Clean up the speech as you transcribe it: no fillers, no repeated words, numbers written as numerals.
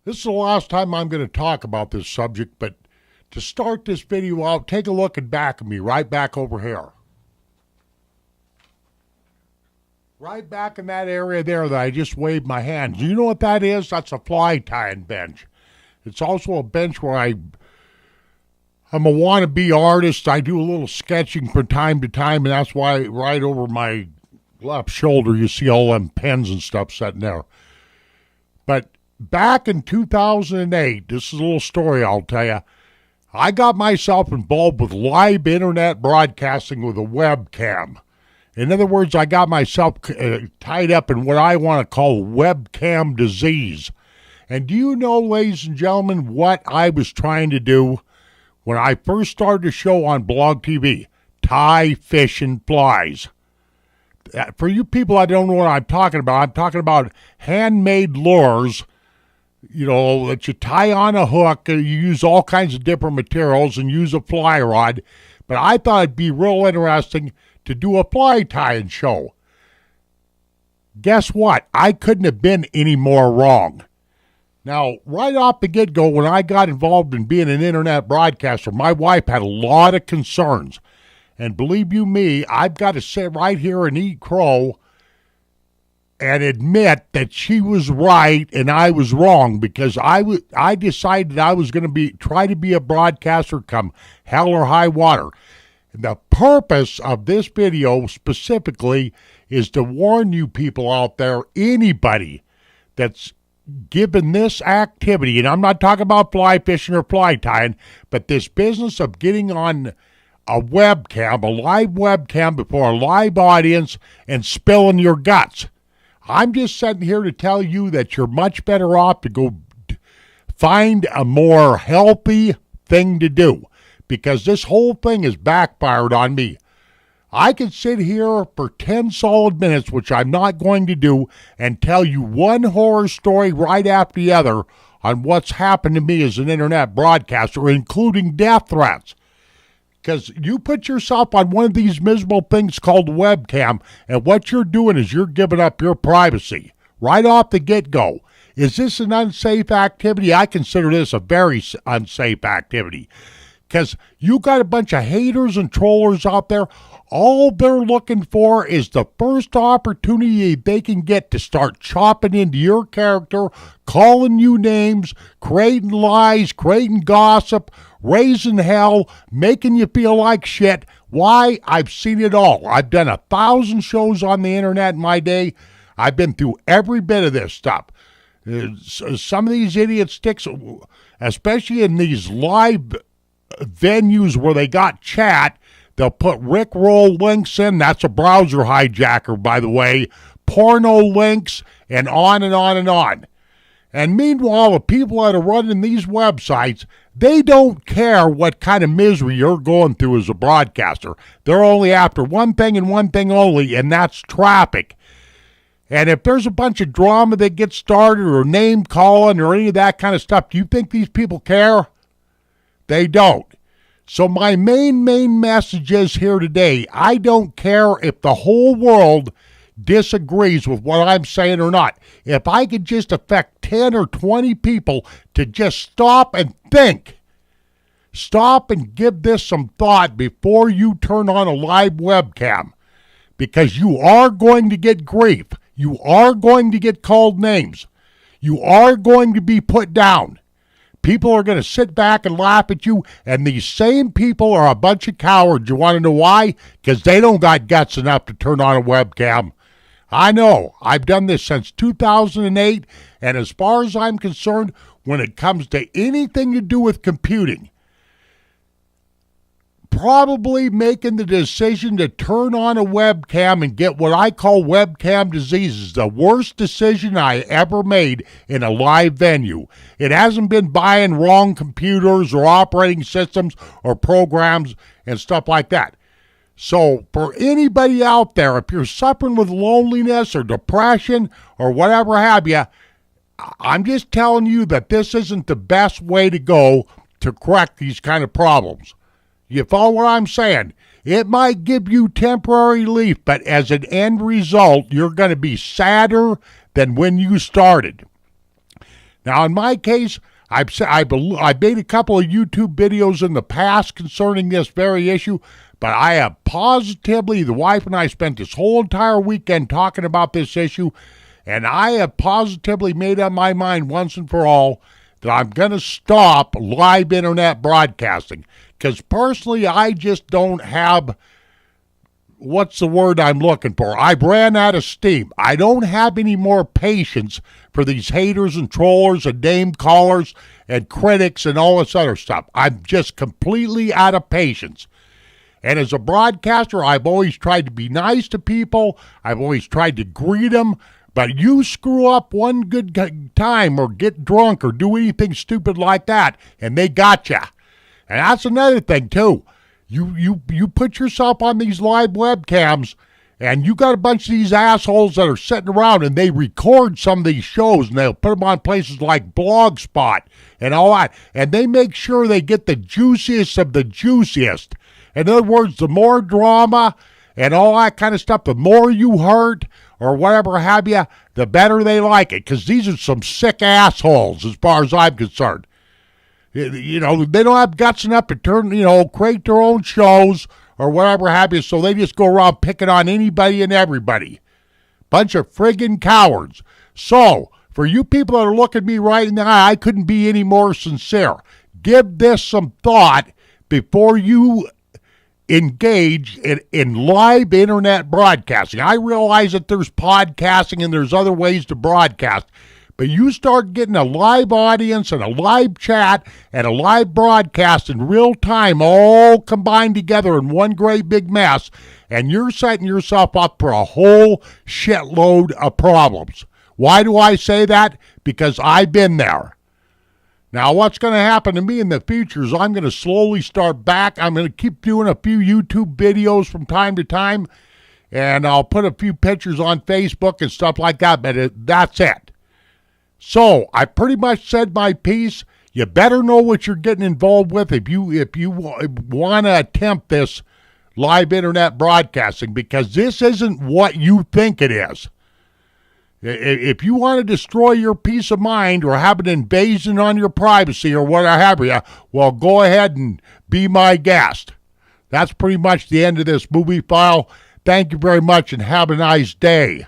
This is the last time I'm going to talk about this subject, but to start this video out, take a look at back of me, right back over here. Right back in that area there that I just waved my hand. Do you know what that is? That's a fly tying bench. It's also a bench where I'm a wannabe artist. I do a little sketching from time to time, and that's why right over my left shoulder you see all them pens and stuff sitting there. But back in 2008, this is a little story I'll tell you. I got myself involved with live internet broadcasting with a webcam. In other words, I got myself tied up in what I want to call webcam disease. And do you know, ladies and gentlemen, what I was trying to do when I first started the show on Blog TV? Tie fishing flies. For you people that don't know what I'm talking about handmade lures, that you tie on a hook. You use all kinds of different materials and use a fly rod. But I thought it'd be real interesting to do a fly tying show. Guess what? I couldn't have been any more wrong. Now, right off the get-go, when I got involved in being an internet broadcaster, my wife had a lot of concerns. And believe you me, I've got to sit right here and eat crow and admit that she was right and I was wrong, because I decided I was going to try to be a broadcaster come hell or high water. The purpose of this video specifically is to warn you people out there, anybody that's given this activity, and I'm not talking about fly fishing or fly tying, but this business of getting on a webcam, a live webcam before a live audience and spilling your guts. I'm just sitting here to tell you that you're much better off to go find a more healthy thing to do, because this whole thing has backfired on me. I could sit here for 10 solid minutes, which I'm not going to do, and tell you one horror story right after the other on what's happened to me as an internet broadcaster, including death threats. Because you put yourself on one of these miserable things called webcam, and what you're doing is you're giving up your privacy right off the get-go. Is this an unsafe activity? I consider this a very unsafe activity, because you got a bunch of haters and trollers out there. All they're looking for is the first opportunity they can get to start chopping into your character, calling you names, creating lies, creating gossip, raising hell, making you feel like shit. Why? I've seen it all. I've done 1,000 shows on the internet in my day. I've been through every bit of this stuff. Some of these idiot sticks, especially in these live venues where they got chat, they'll put Rickroll links in. That's a browser hijacker, by the way. Porno links, and on and on and on. And meanwhile, the people that are running these websites, they don't care what kind of misery you're going through as a broadcaster. They're only after one thing and one thing only, and that's traffic. And if there's a bunch of drama that gets started, or name calling, or any of that kind of stuff, do you think these people care? They don't. So my main message is here today. I don't care if the whole world disagrees with what I'm saying or not. If I could just affect 10 or 20 people to just stop and think, stop and give this some thought before you turn on a live webcam, because you are going to get grief. You are going to get called names. You are going to be put down. People are going to sit back and laugh at you, and these same people are a bunch of cowards. You want to know why? Because they don't got guts enough to turn on a webcam. I know. I've done this since 2008, and as far as I'm concerned, when it comes to anything to do with computing, probably making the decision to turn on a webcam and get what I call webcam disease is the worst decision I ever made in a live venue. It hasn't been buying wrong computers or operating systems or programs and stuff like that. So for anybody out there, if you're suffering with loneliness or depression or whatever have you, I'm just telling you that this isn't the best way to go to correct these kind of problems. You follow what I'm saying? It might give you temporary relief, but as an end result, you're going to be sadder than when you started. Now, in my case, I've made a couple of YouTube videos in the past concerning this very issue, but I have positively, the wife and I spent this whole entire weekend talking about this issue, and I have positively made up my mind once and for all that I'm going to stop live internet broadcasting. Because personally, I just don't have, what's the word I'm looking for? I've ran out of steam. I don't have any more patience for these haters and trollers and name callers and critics and all this other stuff. I'm just completely out of patience. And as a broadcaster, I've always tried to be nice to people. I've always tried to greet them. But you screw up one good time or get drunk or do anything stupid like that, and they got you. And that's another thing, too. You put yourself on these live webcams, and you got a bunch of these assholes that are sitting around, and they record some of these shows, and they'll put them on places like Blogspot and all that, and they make sure they get the juiciest of the juiciest. In other words, the more drama and all that kind of stuff, the more you hurt or whatever have you, the better they like it, because these are some sick assholes as far as I'm concerned. You know, they don't have guts enough to create their own shows or whatever have you, so they just go around picking on anybody and everybody. Bunch of friggin' cowards. So, for you people that are looking at me right in the eye, I couldn't be any more sincere. Give this some thought before you engage in live internet broadcasting. I realize that there's podcasting and there's other ways to broadcast, but you start getting a live audience and a live chat and a live broadcast in real time all combined together in one great big mess, and you're setting yourself up for a whole shitload of problems. Why do I say that? Because I've been there. Now, what's going to happen to me in the future is I'm going to slowly start back. I'm going to keep doing a few YouTube videos from time to time, and I'll put a few pictures on Facebook and stuff like that, but that's it. So, I pretty much said my piece. You better know what you're getting involved with if you want to attempt this live internet broadcasting, because this isn't what you think it is. If you want to destroy your peace of mind or have an invasion on your privacy or whatever have you, well, go ahead and be my guest. That's pretty much the end of this movie file. Thank you very much and have a nice day.